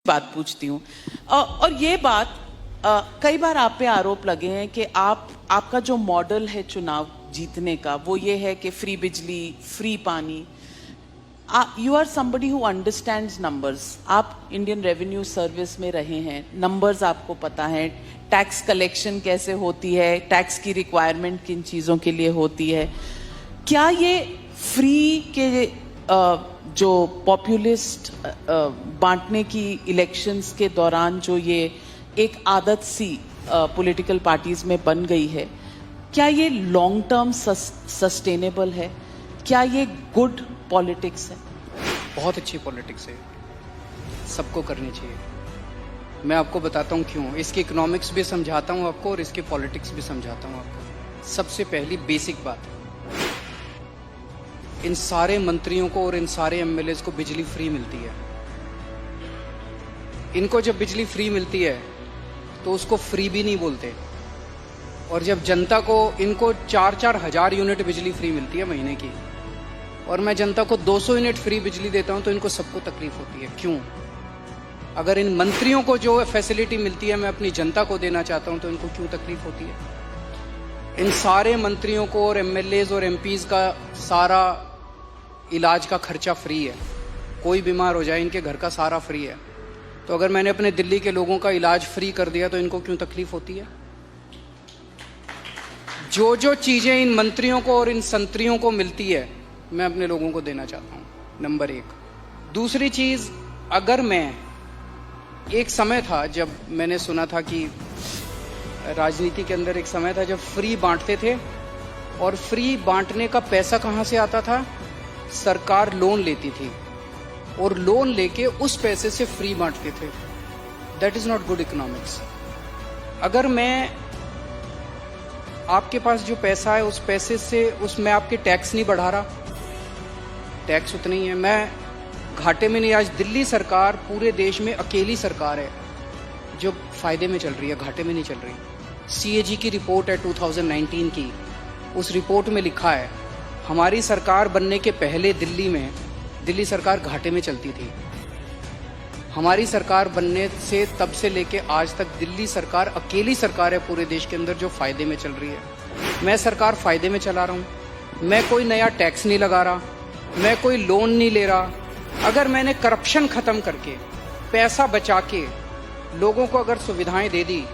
बात पूछती हूँ और ये बात कई बार आप पे आरोप लगे हैं कि आपका जो मॉडल है चुनाव जीतने का वो ये है कि फ्री बिजली, फ्री पानी। You are somebody who understands numbers. आप इंडियन रेवेन्यू सर्विस में रहे हैं, नंबर्स आपको पता है, टैक्स कलेक्शन कैसे होती है, टैक्स की रिक्वायरमेंट किन चीज़ों के लिए होती है। क्या ये फ्री के जो पॉपुलिस्ट बांटने की इलेक्शंस के दौरान जो ये एक आदत सी पॉलिटिकल पार्टीज में बन गई है, क्या ये लॉन्ग टर्म सस्टेनेबल है? क्या ये गुड पॉलिटिक्स है? बहुत अच्छी पॉलिटिक्स है, सबको करनी चाहिए। मैं आपको बताता हूँ क्यों। इसकी इकोनॉमिक्स भी समझाता हूँ आपको और इसकी पॉलिटिक्स भी समझाता हूँ आपको। सबसे पहली बेसिक बात, इन सारे मंत्रियों को और इन सारे एमएलएज को बिजली फ्री मिलती है। इनको जब बिजली फ्री मिलती है तो उसको फ्री भी नहीं बोलते, और जब जनता को इनको 4-4 हजार यूनिट बिजली फ्री मिलती है महीने की, और मैं जनता को 200 यूनिट फ्री बिजली देता हूं, तो इनको सबको तकलीफ होती है। क्यों? अगर इन मंत्रियों को जो फैसिलिटी मिलती है मैं अपनी जनता को देना चाहता हूं, तो इनको क्यों तकलीफ होती है? इन सारे मंत्रियों को और एमएलएज और एमपीज का सारा इलाज का खर्चा फ्री है। कोई बीमार हो जाए इनके घर का सारा फ्री है। तो अगर मैंने अपने दिल्ली के लोगों का इलाज फ्री कर दिया तो इनको क्यों तकलीफ होती है? जो जो चीजें इन मंत्रियों को और इन संतरियों को मिलती है मैं अपने लोगों को देना चाहता हूं, नंबर 1। दूसरी चीज, अगर मैं, एक समय था जब मैंने सुना था कि राजनीति के अंदर एक समय था जब फ्री बांटते थे, और फ्री बांटने का पैसा कहां से आता था? सरकार लोन लेती थी और लोन लेके उस पैसे से फ्री बांटते थे। That is not good economics. अगर मैं, आपके पास जो पैसा है उस पैसे से उसमें आपके टैक्स नहीं बढ़ा रहा, टैक्स उतना ही है, मैं घाटे में नहीं। आज दिल्ली सरकार पूरे देश में अकेली सरकार है जो फायदे में चल रही है, घाटे में नहीं चल रही। सीएजी की रिपोर्ट है 2019 की, उस रिपोर्ट में लिखा है हमारी सरकार बनने के पहले दिल्ली सरकार घाटे में चलती थी। हमारी सरकार बनने से तब से लेके आज तक दिल्ली सरकार अकेली सरकार है पूरे देश के अंदर जो फायदे में चल रही है। मैं सरकार फायदे में चला रहा हूँ, मैं कोई नया टैक्स नहीं लगा रहा, मैं कोई लोन नहीं ले रहा। अगर मैंने करप्शन खत्म करके पैसा बचा के लोगों को अगर सुविधाएं दे दी